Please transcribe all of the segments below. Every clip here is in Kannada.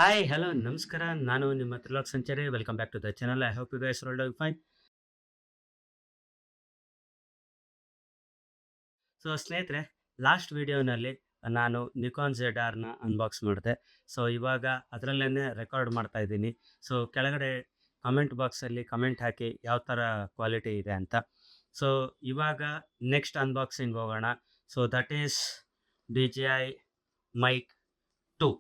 ಹಾಯ್, ಹಲೋ, ನಮಸ್ಕಾರ. ನಾನು ನಿಮ್ಮ Trilok Sanchari. Welcome back to the channel. I hope you guys are doing fine. So ಸ್ನೇಹಿತರೆ, ಲಾಸ್ಟ್ ವಿಡಿಯೋನಲ್ಲಿ ನಾನು ನಿಕಾನ್ ZR ಅನ್ಬಾಕ್ಸ್ ಮಾಡಿದೆ. ಸೊ ಇವಾಗ ಅದರಲ್ಲೇ ರೆಕಾರ್ಡ್ ಮಾಡ್ತಾ ಇದ್ದೀನಿ. ಸೊ ಕೆಳಗಡೆ ಕಮೆಂಟ್ ಬಾಕ್ಸಲ್ಲಿ ಕಮೆಂಟ್ ಹಾಕಿ ಯಾವ ಥರ ಕ್ವಾಲಿಟಿ ಇದೆ ಅಂತ. ಸೊ ಇವಾಗ ನೆಕ್ಸ್ಟ್ ಅನ್ಬಾಕ್ಸಿಂಗ್ ಹೋಗೋಣ. So that is DJI mic 2.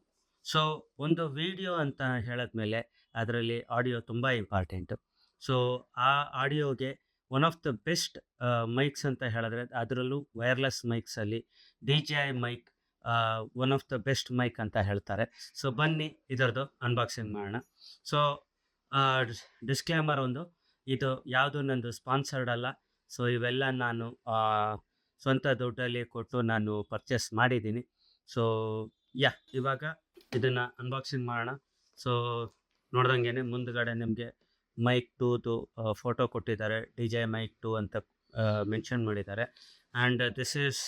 So ಒಂದು ವಿಡಿಯೋ ಅಂತ ಹೇಳಿದ್ಮೇಲೆ ಅದರಲ್ಲಿ ಆಡಿಯೋ ತುಂಬ ಇಂಪಾರ್ಟೆಂಟು. ಸೊ ಆ ಆಡಿಯೋಗೆ one of the best mics ಅಂತ ಹೇಳಿದ್ರೆ, ಅದರಲ್ಲೂ ವೈರ್ಲೆಸ್ ಮೈಕ್ಸಲ್ಲಿ DJI mic one of the best mic ಅಂತ ಹೇಳ್ತಾರೆ. ಸೊ ಬನ್ನಿ ಇದರದ್ದು ಅನ್ಬಾಕ್ಸಿಂಗ್ ಮಾಡೋಣ. ಸೊ ಡಿಸ್ಕ್ಲೇಮರ್ ಒಂದು, ಇದು ಯಾವುದು ನಂದು ಸ್ಪಾನ್ಸರ್ಡ್ ಅಲ್ಲ. ಸೊ ಇವೆಲ್ಲ ನಾನು ಸ್ವಂತ ದುಡ್ಡಲ್ಲಿ ಕೊಟ್ಟು ನಾನು ಪರ್ಚೇಸ್ ಮಾಡಿದ್ದೀನಿ. ಸೊ ಇವಾಗ ಇದನ್ನು ಅನ್ಬಾಕ್ಸಿಂಗ್ ಮಾಡೋಣ. ಸೊ ನೋಡ್ದಂಗೆ ಮುಂದ್ಗಡೆ ನಿಮಗೆ ಮೈಕ್ 2ದು ಫೋಟೋ ಕೊಟ್ಟಿದ್ದಾರೆ. DJI ಮೈಕ್ 2 ಅಂತ ಮೆನ್ಷನ್ ಮಾಡಿದ್ದಾರೆ. And this is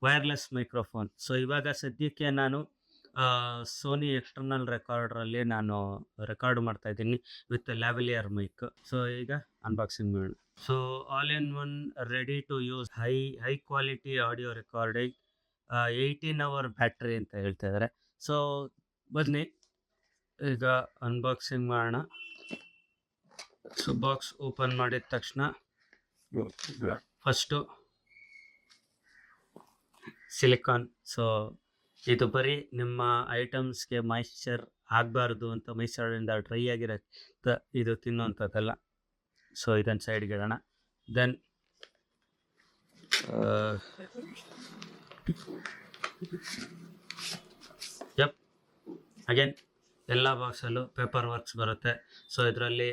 wireless microphone. So ಇವಾಗ ಸದ್ಯಕ್ಕೆ ನಾನು ಸೋನಿ ಎಕ್ಸ್ಟರ್ನಲ್ ರೆಕಾರ್ಡ್ರಲ್ಲಿ ನಾನು ರೆಕಾರ್ಡ್ ಮಾಡ್ತಾ ಇದ್ದೀನಿ ವಿತ್ ಲ್ಯಾವಿಲಿಯರ್ ಮೈಕ್. ಸೊ ಈಗ ಅನ್ಬಾಕ್ಸಿಂಗ್ ಮಾಡೋಣ. So all in one ready to use high quality audio recording, 18 hour battery ಅಂತ ಹೇಳ್ತಾ ಇದ್ದಾರೆ. ಸೊ ಬನ್ನಿ ಈಗ ಅನ್ಬಾಕ್ಸಿಂಗ್ ಮಾಡೋಣ. ಸೊ ಬಾಕ್ಸ್ ಓಪನ್ ಮಾಡಿದ ತಕ್ಷಣ ಫಸ್ಟು ಸಿಲಿಕಾನ್. ಸೊ ಇದು ಬರೀ ನಿಮ್ಮ ಐಟಮ್ಸ್ಗೆ ಮಾಯಿಶ್ಚರ್ ಆಗಬಾರ್ದು ಅಂತ, ಮೈಸೂರಿಂದ ಡ್ರೈ ಆಗಿರುತ್ತೆ ಇದು ತಿನ್ನುವಂಥದ್ದಲ್ಲ. ಸೊ ಇದನ್ನು ಸೈಡ್ಗೆ ಇಡೋಣ. ದೆನ್ ಅಗೇನ್ ಎಲ್ಲ ಬಾಕ್ಸಲ್ಲೂ ಪೇಪರ್ ವರ್ಕ್ಸ್ ಬರುತ್ತೆ. ಸೊ ಇದರಲ್ಲಿ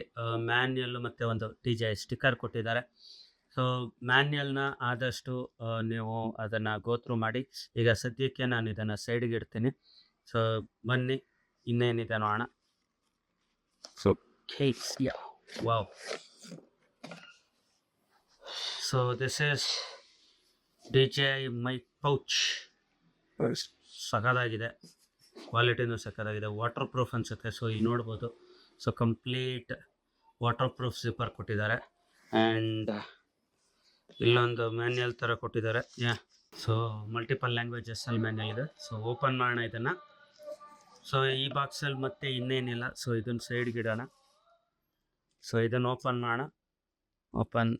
ಮ್ಯಾನ್ಯಲ್ಲು ಮತ್ತು ಒಂದು DJI ಸ್ಟಿಕ್ಕರ್ ಕೊಟ್ಟಿದ್ದಾರೆ. ಸೊ ಮ್ಯಾನ್ಯಲ್ನ ಆದಷ್ಟು ನೀವು ಅದನ್ನು ಗೋತ್ರು ಮಾಡಿ. ಈಗ ಸದ್ಯಕ್ಕೆ ನಾನು ಇದನ್ನು ಸೈಡ್ಗೆ ಇಡ್ತೀನಿ. ಸೊ ಬನ್ನಿ ಇನ್ನೇನಿದೆ ನೋಡೋಣ. So case wow. So this is DJI mic pouch. ಸಖತ್ತಾಗಿದೆ, ಕ್ವಾಲಿಟಿನೂ ಸಕ್ಕತ್ತಾಗಿದೆ, ವಾಟರ್ ಪ್ರೂಫ್ ಅನಿಸುತ್ತೆ. ಸೊ ಈಗ ನೋಡ್ಬೋದು. So complete waterproof zipper ಕೊಟ್ಟಿದ್ದಾರೆ. ಆ್ಯಂಡ್ ಇಲ್ಲೊಂದು ಮ್ಯಾನ್ಯಲ್ ಥರ ಕೊಟ್ಟಿದ್ದಾರೆ. ಸೊ ಮಲ್ಟಿಪಲ್ ಲ್ಯಾಂಗ್ವೇಜಸ್ಸಲ್ಲಿ ಮ್ಯಾನ್ಯಲ್ ಇದೆ. ಸೊ ಓಪನ್ ಮಾಡೋಣ ಇದನ್ನು. ಸೊ ಈ ಬಾಕ್ಸಲ್ಲಿ ಮತ್ತೆ ಇನ್ನೇನಿಲ್ಲ. ಸೊ ಇದನ್ನು ಸೈಡ್ಗೆ ಇಡೋಣ. ಸೊ ಇದನ್ನು ಓಪನ್ ಮಾಡೋಣ. Open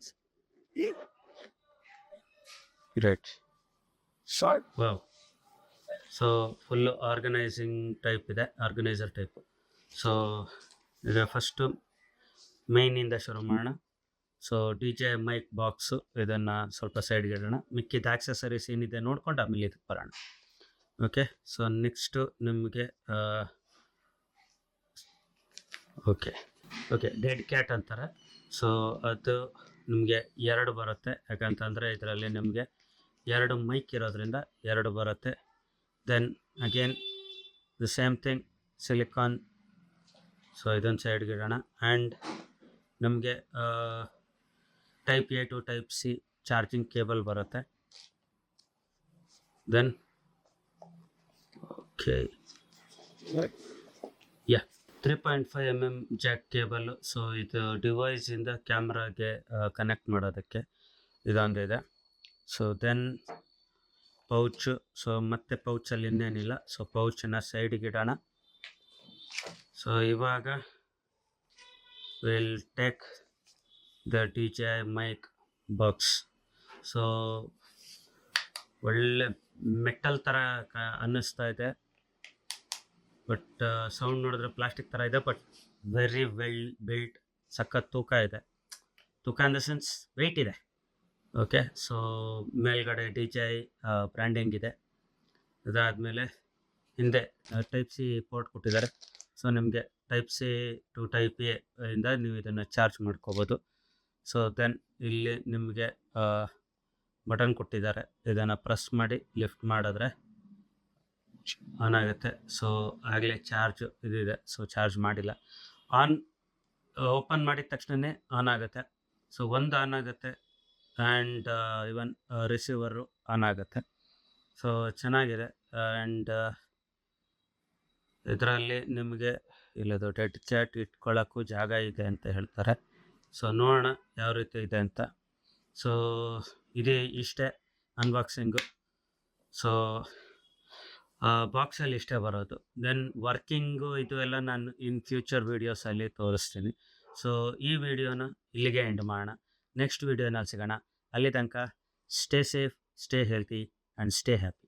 right. Wow. So full organiser type. So ಈಗ ಫಸ್ಟು ಮೇಯ್ನಿಂದ ಶುರು ಮಾಡೋಣ. ಸೊ DJI ಮೈಕ್ ಬಾಕ್ಸು, ಇದನ್ನು ಸ್ವಲ್ಪ ಸೈಡ್ಗೆ ಇಡೋಣ. ಮಿಕ್ಕಿದ ಆಕ್ಸೆಸರೀಸ್ ಏನಿದೆ ನೋಡ್ಕೊಂಡು ಆಮೇಲೆ ಇದಕ್ಕೆ ಬರೋಣ. ಓಕೆ. ಸೊ ನೆಕ್ಸ್ಟು ನಿಮಗೆ ಓಕೆ ಡೆಡ್ ಕ್ಯಾಟ್ ಅಂತಾರೆ. ಸೊ ಅದು ನಿಮಗೆ 2 ಬರುತ್ತೆ. ಯಾಕಂತಂದರೆ ಇದರಲ್ಲಿ ನಿಮಗೆ 2 ಮೈಕ್ ಇರೋದ್ರಿಂದ 2 ಬರುತ್ತೆ. Then again the same thing, silicon. So ಇದನ್ನು ಸೈಡ್ಗೆ ಇಡೋಣ. ಆ್ಯಂಡ್ ನಮಗೆ type A to type C charging cable ಬರುತ್ತೆ. Then 3.5 mm jack cable. So ಇದು ಡಿವೈಸಿಂದ ಕ್ಯಾಮ್ರಾಗೆ ಕನೆಕ್ಟ್ ಮಾಡೋದಕ್ಕೆ ಇದೊಂದಿದೆ. So then pouch. ಸೊ ಮತ್ತೆ ಪೌಚಲ್ಲಿ ಇನ್ನೇನಿಲ್ಲ. ಸೊ ಪೌಚನ್ನು ಸೈಡಿಗೆ ಇಡೋಣ. ಸೊ ಇವಾಗ will take the DJI mic box. So ಒಳ್ಳೆ ಮೆಟಲ್ ಥರ ಅನ್ನಿಸ್ತಾ ಇದೆ, ಬಟ್ ಸೌಂಡ್ ನೋಡಿದ್ರೆ ಪ್ಲಾಸ್ಟಿಕ್ ಥರ ಇದೆ. ಬಟ್ ವೆರಿ ವೆಲ್ ಬಿಲ್ಟ್, ಸಖತ್ ತೂಕ ಇದೆ. ತೂಕ ಇನ್ ದ ಸೆನ್ಸ್ ವೆಯ್ಟ್ ಇದೆ. ಓಕೆ. ಸೊ ಮೇಲ್ಗಡೆ DJI ಬ್ರ್ಯಾಂಡಿಂಗ್ ಇದೆ. ಇದಾದಮೇಲೆ ಹಿಂದೆ ಟೈಪ್ C ಪೋರ್ಟ್ ಕೊಟ್ಟಿದ್ದಾರೆ. ಸೊ ನಿಮಗೆ type C to type A ಇಂದ ನೀವು ಇದನ್ನು ಚಾರ್ಜ್ ಮಾಡ್ಕೋಬೋದು. ಸೊ ದೆನ್ ಇಲ್ಲಿ ನಿಮಗೆ ಬಟನ್ ಕೊಟ್ಟಿದ್ದಾರೆ. ಇದನ್ನು ಪ್ರೆಸ್ ಮಾಡಿ ಲಿಫ್ಟ್ ಮಾಡಿದ್ರೆ ಆನ್ ಆಗುತ್ತೆ. ಸೊ ಆಗಲೇ ಚಾರ್ಜ್ ಇದಿದೆ. ಸೊ ಚಾರ್ಜ್ ಮಾಡಿಲ್ಲ. ಓಪನ್ ಮಾಡಿದ ತಕ್ಷಣವೇ ಆನ್ ಆಗುತ್ತೆ. ಸೊ ಒಂದು ಆನ್ ಆಗುತ್ತೆ. ಆ್ಯಂಡ್ ಇವನ್ ರಿಸೀವರು ಆನ್ ಆಗುತ್ತೆ. ಸೊ ಚೆನ್ನಾಗಿದೆ. ಆ್ಯಂಡ್ ಇದರಲ್ಲಿ ನಿಮಗೆ ಇಲ್ಲದು ಡೆಡ್ ಚಾಟ್ ಇಟ್ಕೊಳ್ಳೋಕ್ಕೂ ಜಾಗ ಇದೆ ಅಂತ ಹೇಳ್ತಾರೆ. ಸೊ ನೋಡೋಣ ಯಾವ ರೀತಿ ಇದೆ ಅಂತ. ಸೊ ಇಷ್ಟೇ ಅನ್ಬಾಕ್ಸಿಂಗು. ಸೊ ಬಾಕ್ಸಲ್ಲಿ ಇಷ್ಟೇ ಬರೋದು. ದೆನ್ ವರ್ಕಿಂಗು ಇದು ಎಲ್ಲ ನಾನು ಇನ್ ಫ್ಯೂಚರ್ ವೀಡಿಯೋಸಲ್ಲಿ ತೋರಿಸ್ತೀನಿ. ಸೊ ಈ ವಿಡಿಯೋನ ಇಲ್ಲಿಗೆ ಎಂಡ್ ಮಾಡೋಣ. ನೆಕ್ಸ್ಟ್ ವಿಡಿಯೋನಲ್ಲಿ ಸಿಗೋಣ. ಅಲ್ಲಿ ತನಕ stay safe, stay healthy and stay happy.